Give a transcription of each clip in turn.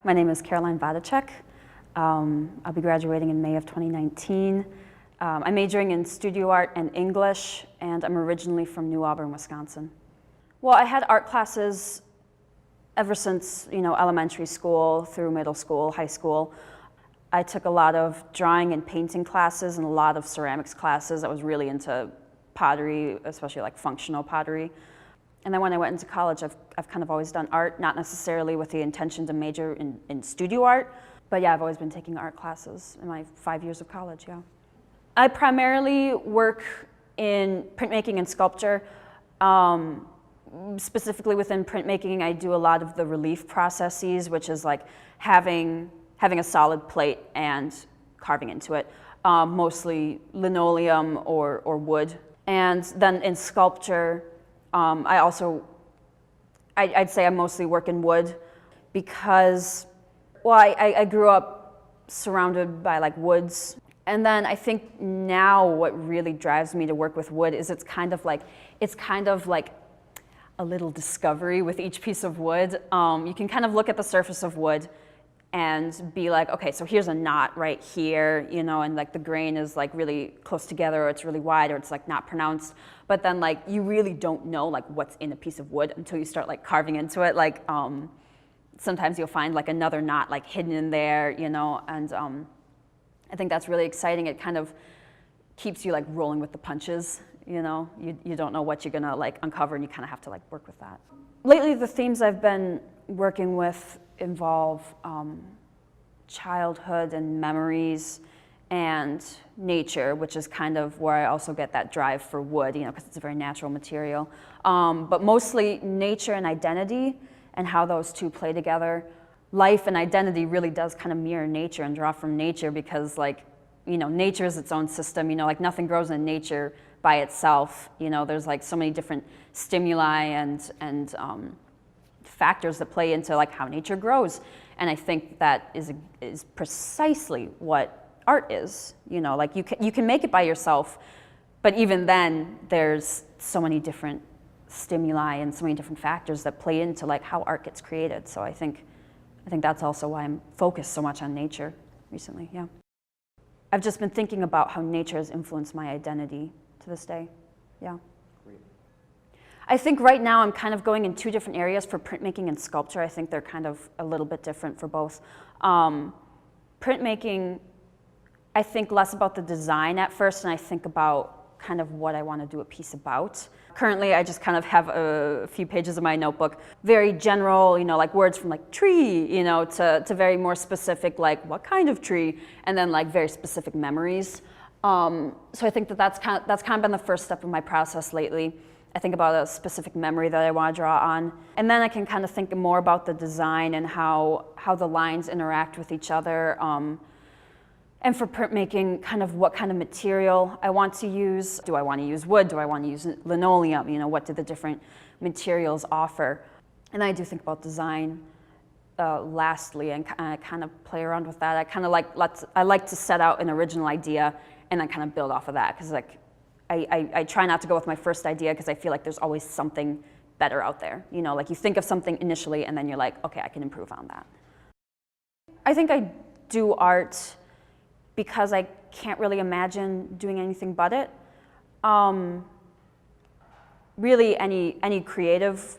My name is Vodacek. I'll be graduating in May of 2019. I'm majoring in studio art and English, and I'm originally from New Auburn, Wisconsin. Well, I had art classes ever since, elementary school through middle school, high school. I took a lot of drawing and painting classes and a lot of ceramics classes. I was really into pottery, especially like functional pottery. And then when I went into college, I've kind of always done art, not necessarily with the intention to major in studio art, but yeah, I've always been taking art classes in my 5 years of college, yeah. I primarily work in printmaking and sculpture. Specifically within printmaking, I do a lot of the relief processes, which is like having a solid plate and carving into it, mostly linoleum or wood. And then in sculpture, I'd say I mostly work in wood because, well, I grew up surrounded by like woods. And then I think now what really drives me to work with wood is it's kind of like a little discovery with each piece of wood. You can kind of look at the surface of wood and be like, okay, so here's a knot right here, and like the grain is like really close together, or it's really wide, or it's like not pronounced. But then like you really don't know like what's in a piece of wood until you start like carving into it. Like sometimes you'll find like another knot like hidden in there, and I think that's really exciting. It kind of keeps you like rolling with the punches, you don't know what you're gonna like uncover, and you kind of have to like work with that. Lately, the themes I've been working with involve childhood and memories and nature, which is kind of where I also get that drive for wood, because it's a very natural material. But mostly nature and identity and how those two play together. Life and identity really does kind of mirror nature and draw from nature because nature is its own system, like nothing grows in nature by itself. There's like so many different stimuli and factors that play into like how nature grows, and I think that is precisely what art is. Like you can make it by yourself, but even then there's so many different stimuli and so many different factors that play into like how art gets created. So I think that's also why I'm focused so much on nature recently. Yeah, I've just been thinking about how nature has influenced my identity to this day. Yeah. I think right now I'm kind of going in two different areas for printmaking and sculpture. I think they're kind of a little bit different for both. Printmaking, I think less about the design at first, and I think about kind of what I want to do a piece about. Currently, I just kind of have a few pages of my notebook, very general, like words from like tree, to very more specific, like what kind of tree, and then like very specific memories. So I think that's kind of been the first step of my process lately. I think about a specific memory that I want to draw on. And then I can kind of think more about the design and how the lines interact with each other. And for printmaking, kind of what kind of material I want to use. Do I want to use wood? Do I want to use linoleum? What do the different materials offer? And I do think about design lastly, and I kind of play around with that. I like to set out an original idea and then kind of build off of that, because like I try not to go with my first idea because I feel like there's always something better out there. Like you think of something initially and then you're like, okay, I can improve on that. I think I do art because I can't really imagine doing anything but it. Really any creative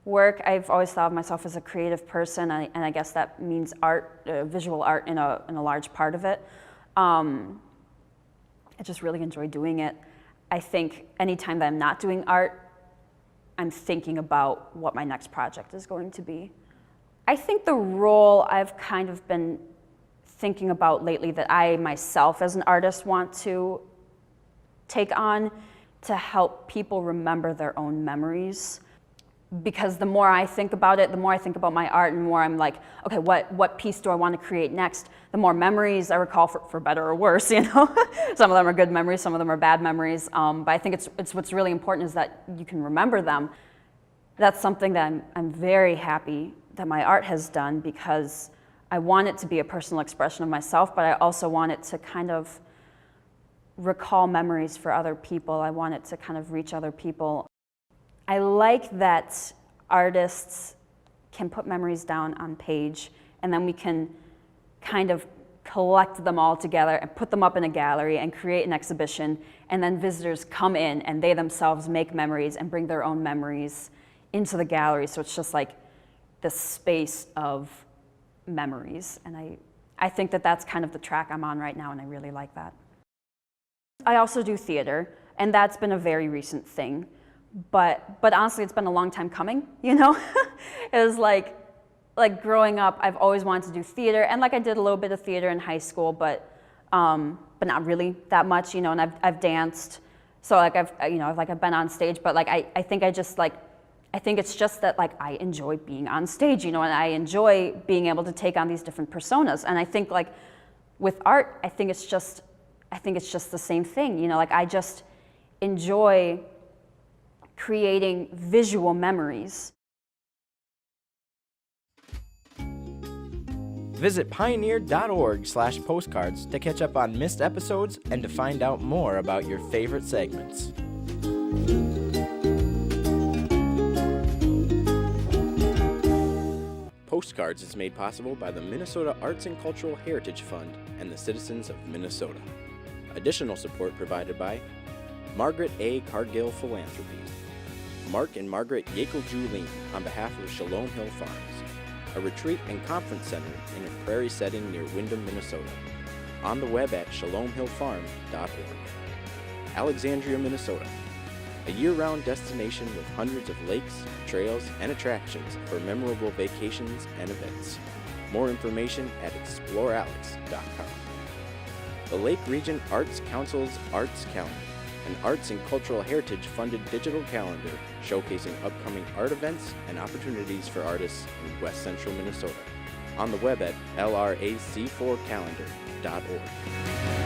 work, I've always thought of myself as a creative person, and I guess that means art, visual art in a large part of it. I just really enjoy doing it. I think anytime that I'm not doing art, I'm thinking about what my next project is going to be. I think the role I've kind of been thinking about lately that I myself as an artist want to take on to help people remember their own memories. Because the more I think about it, the more I think about my art, and the more I'm like, okay, what piece do I want to create next? The more memories I recall, for better or worse, Some of them are good memories, some of them are bad memories. But I think it's what's really important is that you can remember them. That's something that I'm very happy that my art has done, because I want it to be a personal expression of myself, but I also want it to kind of recall memories for other people. I want it to kind of reach other people. I like that artists can put memories down on page and then we can kind of collect them all together and put them up in a gallery and create an exhibition, and then visitors come in and they themselves make memories and bring their own memories into the gallery. So it's just like this space of memories, and I think that that's kind of the track I'm on right now, and I really like that. I also do theater, and that's been a very recent thing, but honestly it's been a long time coming, you know? It was like growing up, I've always wanted to do theater, and like I did a little bit of theater in high school, but not really that much, you know. And I've danced, so like I've been on stage, but like I think it's just that like I enjoy being on stage, you know, and I enjoy being able to take on these different personas. And I think like with art, I think it's just the same thing, you know. Like I just enjoy creating visual memories. Visit pioneer.org/postcards to catch up on missed episodes and to find out more about your favorite segments. Postcards is made possible by the Minnesota Arts and Cultural Heritage Fund and the citizens of Minnesota. Additional support provided by Margaret A. Cargill Philanthropy, Mark and Margaret Yackel-Julien on behalf of Shalom Hill Farms, a retreat and conference center in a prairie setting near Windham, Minnesota. On the web at shalomhillfarm.org. Alexandria, Minnesota, a year-round destination with hundreds of lakes, trails, and attractions for memorable vacations and events. More information at explorealex.com. The Lake Region Arts Council's Arts Calendar, an arts and cultural heritage funded digital calendar showcasing upcoming art events and opportunities for artists in West Central Minnesota. On the web at lrac4calendar.org.